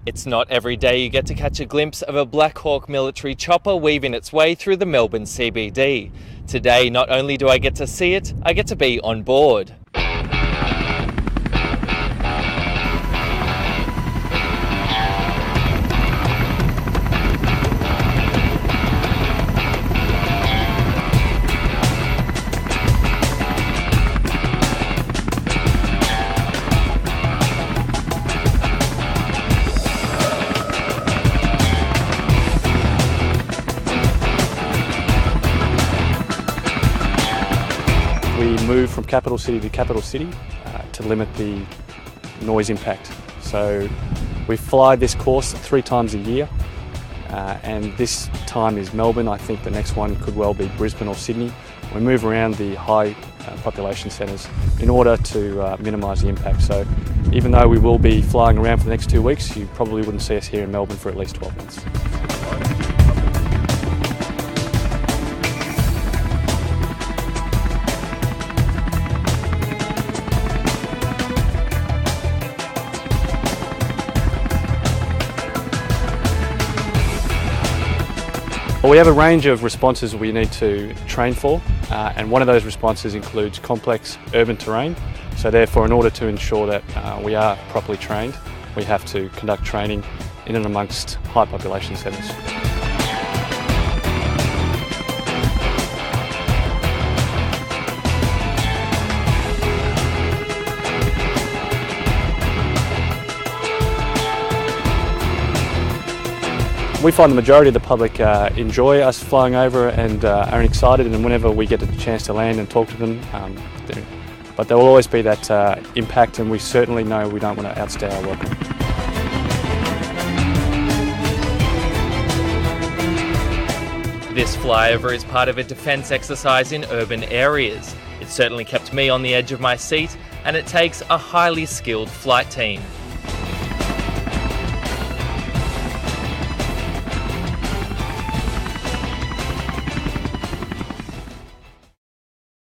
It's not every day you get to catch a glimpse of a Black Hawk military chopper weaving its way through the Melbourne CBD. Today, not only do I get to see it, I get to be on board. We move from capital city to capital city to limit the noise impact. So we fly this course 3 times a year, and this time is Melbourne. I think the next one could well be Brisbane or Sydney. We move around the high population centres in order to minimise the impact. So even though we will be flying around for the next 2 weeks, you probably wouldn't see us here in Melbourne for at least 12 months. Well, we have a range of responses we need to train for, and one of those responses includes complex urban terrain. So therefore, in order to ensure that we are properly trained, we have to conduct training in and amongst high population centres. We find the majority of the public enjoy us flying over and are excited, and whenever we get a chance to land and talk to them, but there will always be that impact, and we certainly know we don't want to outstay our welcome. This flyover is part of a defence exercise in urban areas. It certainly kept me on the edge of my seat, and it takes a highly skilled flight team.